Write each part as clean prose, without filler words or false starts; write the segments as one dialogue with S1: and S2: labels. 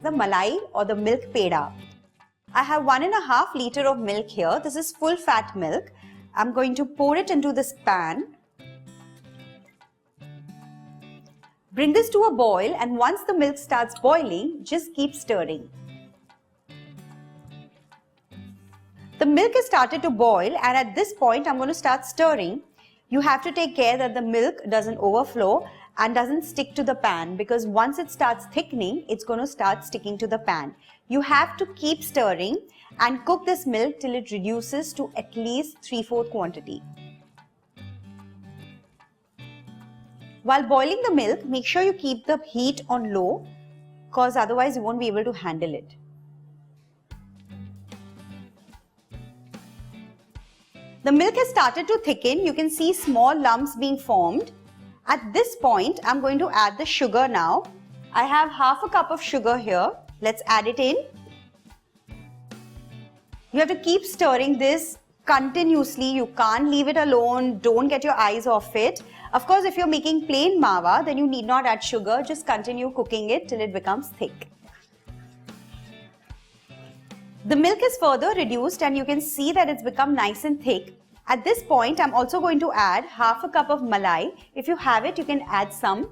S1: the malai or the milk peda. I have 1.5 liters of milk here. This is full fat milk. I'm going to pour it into this pan. Bring this to a boil, and once the milk starts boiling, just keep stirring. The milk has started to boil, and at this point I'm going to start stirring. You have to take care that the milk doesn't overflow and doesn't stick to the pan, because once it starts thickening, it's going to start sticking to the pan. You have to keep stirring and cook this milk till it reduces to at least 3/4 quantity. While boiling the milk, make sure you keep the heat on low, because otherwise you won't be able to handle it. The milk has started to thicken. You can see small lumps being formed. At this point, I'm going to add the sugar now. I have 1/2 cup of sugar here. Let's add it in. You have to keep stirring this continuously. You can't leave it alone. Don't get your eyes off it. Of course, if you're making plain mawa, then you need not add sugar. Just continue cooking it till it becomes thick. The milk is further reduced, and you can see that it's become nice and thick. At this point, I'm also going to add 1/2 cup of malai. If you have it, you can add some.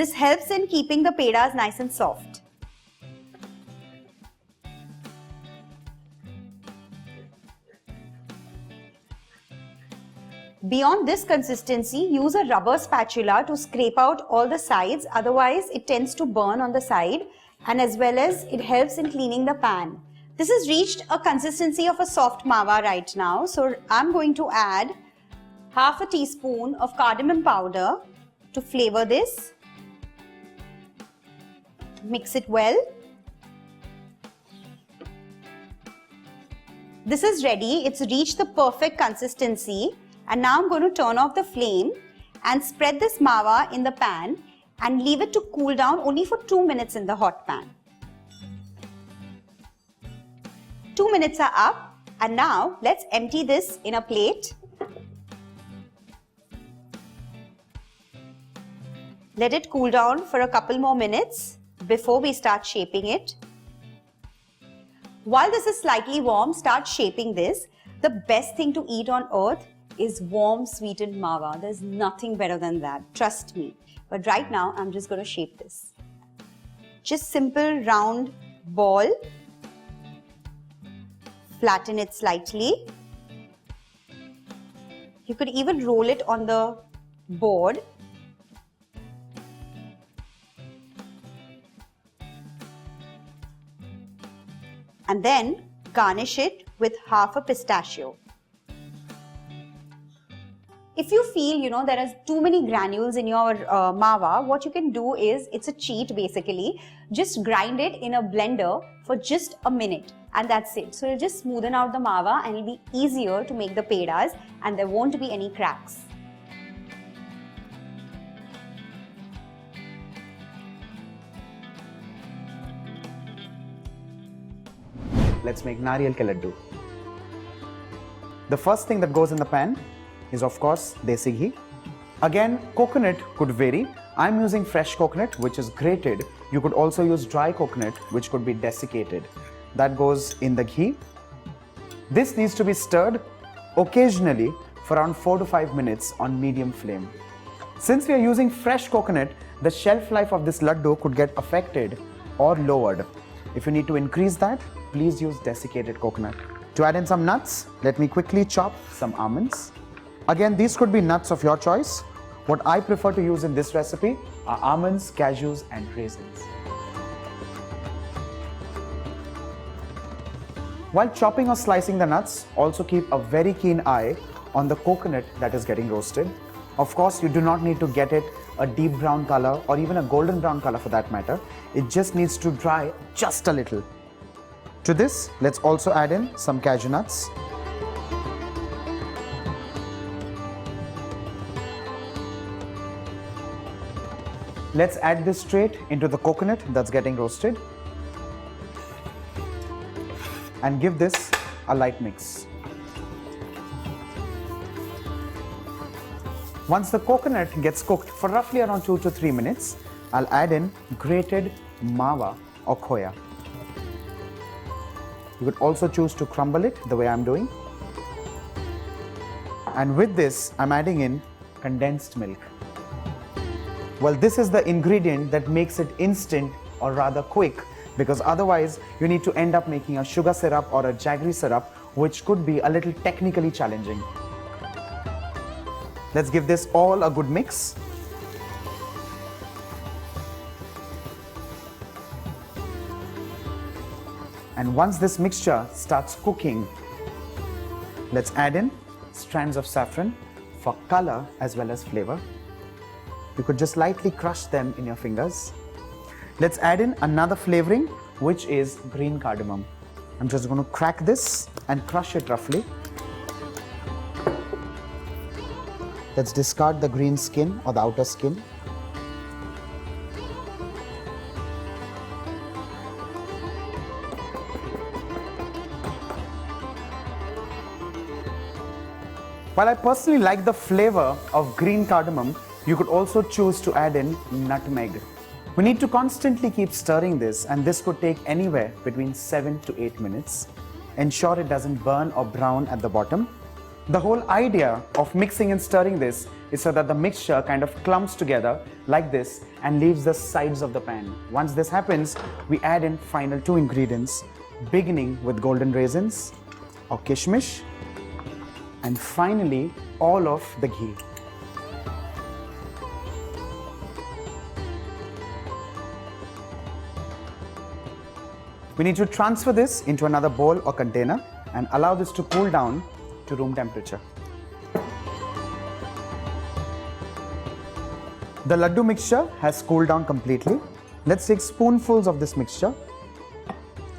S1: This helps in keeping the pedas nice and soft. Beyond this consistency, use a rubber spatula to scrape out all the sides, otherwise it tends to burn on the side, and as well as it helps in cleaning the pan. This has reached a consistency of a soft mawa right now, so I'm going to add 1/2 teaspoon of cardamom powder to flavor this. Mix it well. This is ready. It's reached the perfect consistency. And now I'm going to turn off the flame and spread this mawa in the pan and leave it to cool down only for 2 minutes in the hot pan. 2 minutes are up, and now let's empty this in a plate. Let it cool down for a couple more minutes before we start shaping it. While this is slightly warm, start shaping this. The best thing to eat on earth is warm sweetened mawa. There's nothing better than that, trust me. But right now I'm just going to shape this. Just simple round ball. Flatten it slightly. You could even roll it on the board. And then garnish it with 1/2 pistachio. If you feel, there are too many granules in your mawa, what you can do is, it's a cheat basically, just grind it in a blender for just a minute, and that's it. So it'll just smoothen out the mawa and it'll be easier to make the pedas, and there won't be any cracks.
S2: Let's make nariyal ke laddu. The first thing that goes in the pan is of course desi ghee. Again, coconut could vary. I'm using fresh coconut, which is grated. You could also use dry coconut, which could be desiccated. That goes in the ghee. This needs to be stirred occasionally for around 4 to 5 minutes on medium flame. Since we are using fresh coconut, the shelf life of this laddu could get affected or lowered. If you need to increase that, please use desiccated coconut. To add in some nuts, let me quickly chop some almonds. Again, these could be nuts of your choice. What I prefer to use in this recipe are almonds, cashews and raisins. While chopping or slicing the nuts, also keep a very keen eye on the coconut that is getting roasted. Of course, you do not need to get it a deep brown color or even a golden brown color for that matter. It just needs to dry just a little. To this, let's also add in some cashew nuts. Let's add this straight into the coconut that's getting roasted and give this a light mix. Once the coconut gets cooked for roughly around 2 to 3 minutes, I'll add in grated mawa or khoya. You could also choose to crumble it the way I'm doing. And with this, I'm adding in condensed milk. Well, this is the ingredient that makes it instant or rather quick, because otherwise you need to end up making a sugar syrup or a jaggery syrup, which could be a little technically challenging. Let's give this all a good mix. And once this mixture starts cooking, let's add in strands of saffron for color as well as flavor. You could just lightly crush them in your fingers. Let's add in another flavoring, which is green cardamom. I'm just going to crack this and crush it roughly. Let's discard the green skin or the outer skin. While I personally like the flavor of green cardamom, you could also choose to add in nutmeg. We need to constantly keep stirring this, and this could take anywhere between 7 to 8 minutes. Ensure it doesn't burn or brown at the bottom. The whole idea of mixing and stirring this is so that the mixture kind of clumps together like this and leaves the sides of the pan. Once this happens, we add in final 2 ingredients, beginning with golden raisins or kishmish, and finally all of the ghee. We need to transfer this into another bowl or container and allow this to cool down to room temperature. The laddu mixture has cooled down completely. Let's take spoonfuls of this mixture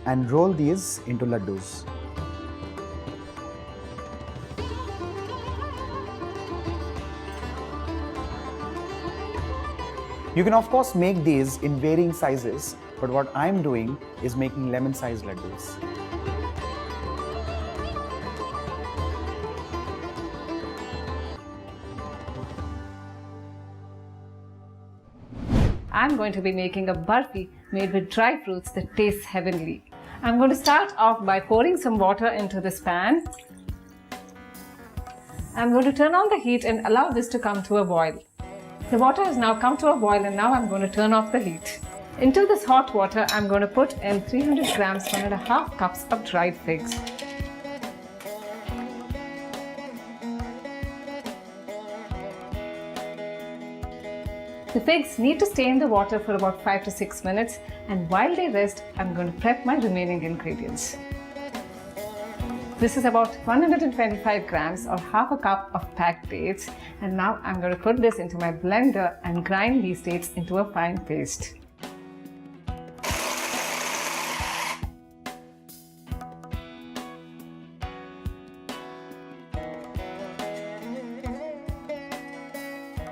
S2: and roll these into laddus. You can of course make these in varying sizes, but what I'm doing is making lemon-sized laddus.
S3: I'm going to be making a burfi made with dry fruits that tastes heavenly. I'm going to start off by pouring some water into this pan. I'm going to turn on the heat and allow this to come to a boil. The water has now come to a boil, and now I'm going to turn off the heat. Into this hot water, I'm going to put in 300 grams, 1.5 cups of dried figs. The figs need to stay in the water for about 5 to 6 minutes, and while they rest, I'm going to prep my remaining ingredients. This is about 125 grams or half a cup of packed dates, and now I'm going to put this into my blender and grind these dates into a fine paste.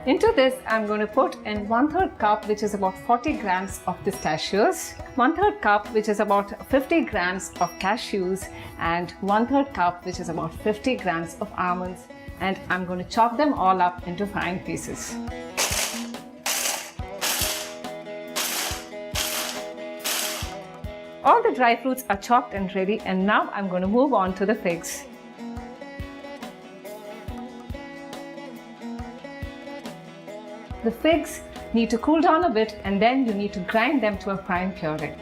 S3: Into this, I'm going to put in 1/3 cup, which is about 40 grams of pistachios, 1/3 cup, which is about 50 grams of cashews, and 1/3 cup, which is about 50 grams of almonds. And I'm going to chop them all up into fine pieces. All the dry fruits are chopped and ready, and now I'm going to move on to the figs. The figs need to cool down a bit, and then you need to grind them to a fine puree.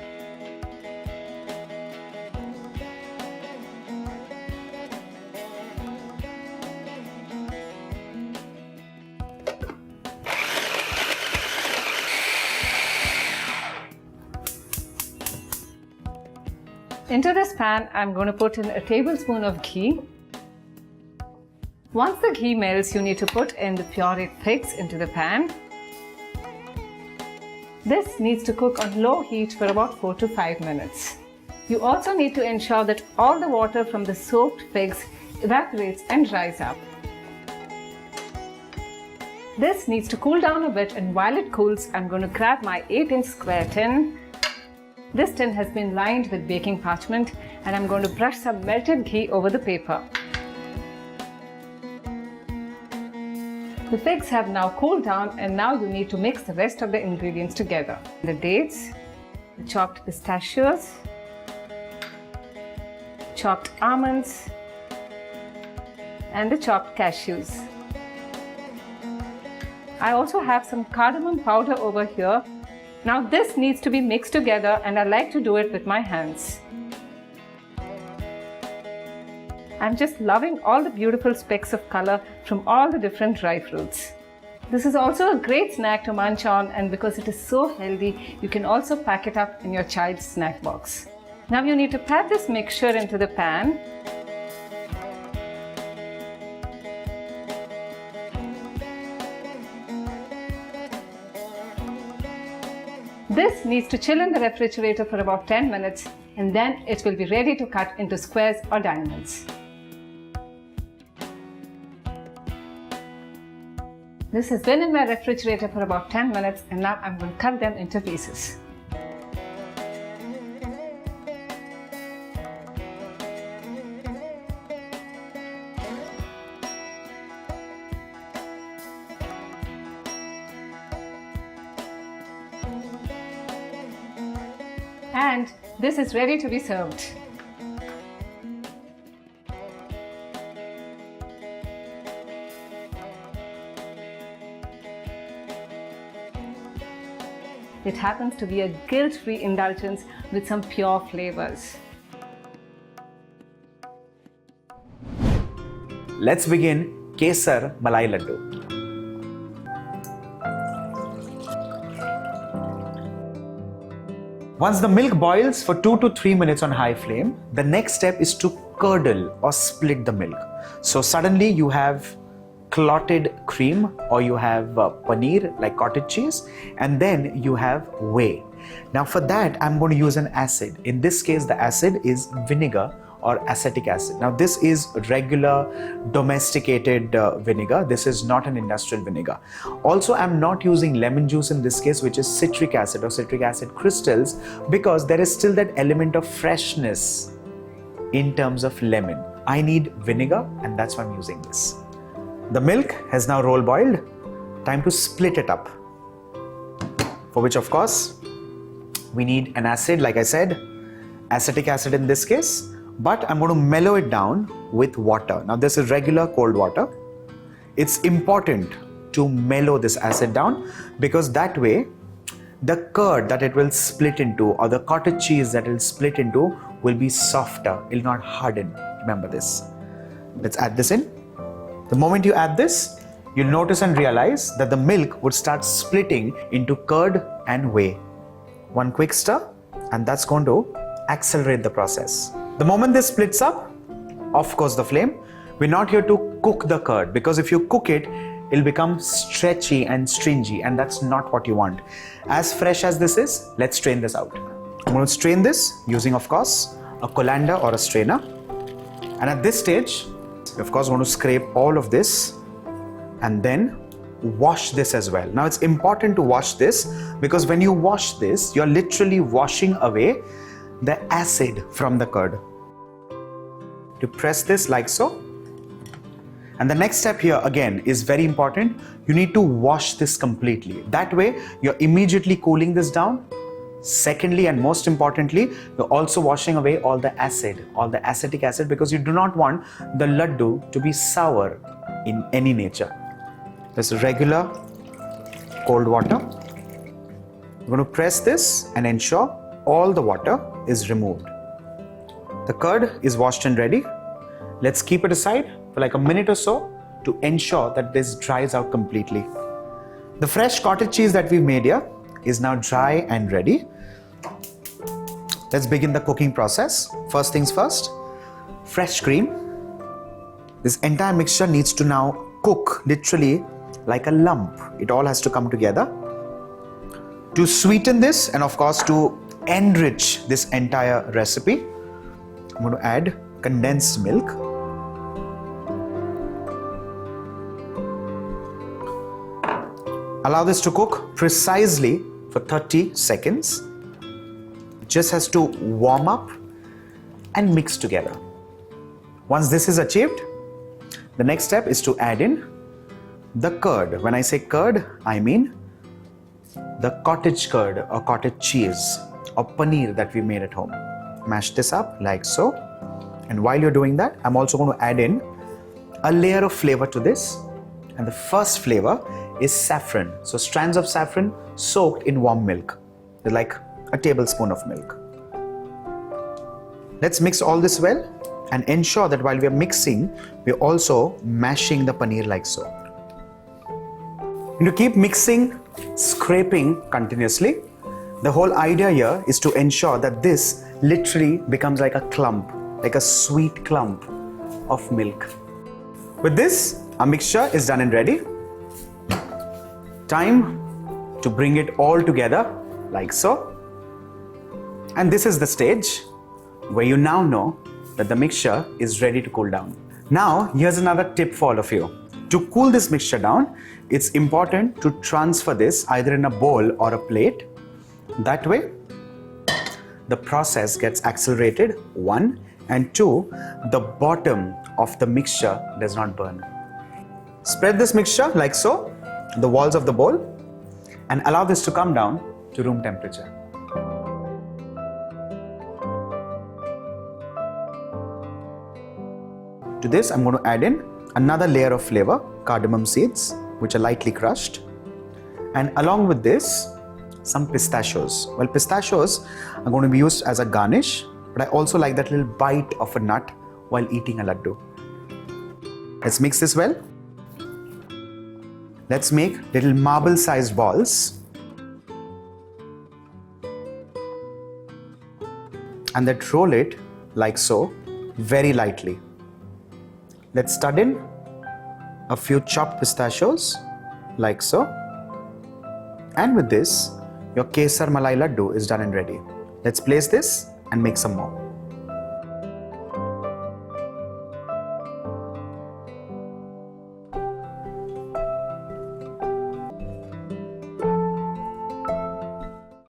S3: Into this pan, I'm going to put in a tablespoon of ghee. Once the ghee melts, you need to put in the pureed figs into the pan. This needs to cook on low heat for about 4 to 5 minutes. You also need to ensure that all the water from the soaked figs evaporates and dries up. This needs to cool down a bit, and while it cools, I'm going to grab my 8-inch square tin. This tin has been lined with baking parchment, and I'm going to brush some melted ghee over the paper. The figs have now cooled down, and now you need to mix the rest of the ingredients together. The dates, the chopped pistachios, chopped almonds and the chopped cashews. I also have some cardamom powder over here. Now this needs to be mixed together, and I like to do it with my hands. I'm just loving all the beautiful specks of color from all the different dry fruits. This is also a great snack to munch on, and because it is so healthy, you can also pack it up in your child's snack box. Now you need to pat this mixture into the pan. This needs to chill in the refrigerator for about 10 minutes, and then it will be ready to cut into squares or diamonds. This has been in my refrigerator for about 10 minutes, and now I'm going to cut them into pieces. And this is ready to be served. It happens to be a guilt-free indulgence with some pure flavors.
S2: Let's begin Kesar Malai Ladoo. Once the milk boils for 2 to 3 minutes on high flame, the next step is to curdle or split the milk. So suddenly you have clotted cream, or you have paneer like cottage cheese, and then you have whey. Now for that I'm going to use an acid. In this case the acid is vinegar or acetic acid. Now this is regular domesticated vinegar. This is not an industrial vinegar. Also, I'm not using lemon juice in this case, which is citric acid or citric acid crystals, because there is still that element of freshness in terms of lemon. I need vinegar, and that's why I'm using this. The milk has now roll boiled. Time to split it up, for which of course we need an acid, like I said, acetic acid in this case. But I'm going to mellow it down with water. Now this is regular cold water. It's important to mellow this acid down, because that way the curd that it will split into, or the cottage cheese that it will split into, will be softer. It will not harden. Remember this. Let's add this in. The moment you add this, you'll notice and realize that the milk would start splitting into curd and whey. One quick stir, and that's going to accelerate the process. The moment this splits up, off goes the flame. We're not here to cook the curd, because if you cook it, it'll become stretchy and stringy, and that's not what you want. As fresh as this is, let's strain this out. I'm going to strain this using, of course, a colander or a strainer. And at this stage, we're of course going to scrape all of this and then wash this as well. Now it's important to wash this, because when you wash this, you're literally washing away the acid from the curd. To press this like so. And the next step here again is very important. You need to wash this completely. That way you're immediately cooling this down. Secondly, and most importantly, you're also washing away all the acid, all the acetic acid, because you do not want the laddu to be sour in any nature. This is regular cold water. You're going to press this and ensure all the water is removed. The curd is washed and ready. Let's keep it aside for like a minute or so to ensure that this dries out completely. The fresh cottage cheese that we've made here is now dry and ready. Let's begin the cooking process. First things first, fresh cream. This entire mixture needs to now cook literally like a lump. It all has to come together. To sweeten this, and of course to enrich this entire recipe, I'm going to add condensed milk. Allow this to cook precisely for 30 seconds. It just has to warm up and mix together. Once this is achieved, the next step is to add in the curd. When I say curd, I mean the cottage curd or cottage cheese or paneer that we made at home. Mash this up like so, And while you're doing that, I'm also going to add in a layer of flavor to this. And the first flavor is saffron. So strands of saffron soaked in warm milk. They're like a tablespoon of milk. Let's mix all this well and ensure that while we are mixing, we're also mashing the paneer like so. And to keep mixing, scraping continuously, the whole idea here is to ensure that this literally becomes like a clump, like a sweet clump of milk. With this, our mixture is done and ready. Time to bring it all together like so. And this is the stage where you now know that the mixture is ready to cool down. Now, here's another tip for all of you. To cool this mixture down, it's important to transfer this either in a bowl or a plate. That way, the process gets accelerated, 1, and 2, the bottom of the mixture does not burn. Spread this mixture like so, the walls of the bowl, and allow this to come down to room temperature. To this, I'm going to add in another layer of flavor, cardamom seeds, which are lightly crushed. And along with this, some pistachios. Well, pistachios are going to be used as a garnish, but I also like that little bite of a nut while eating a laddu. Let's mix this well. Let's make little marble-sized balls. And then roll it like so, very lightly. Let's stud in a few chopped pistachios, like so. And with this, your Kesar Malai Laddu is done and ready. Let's place this and make some more.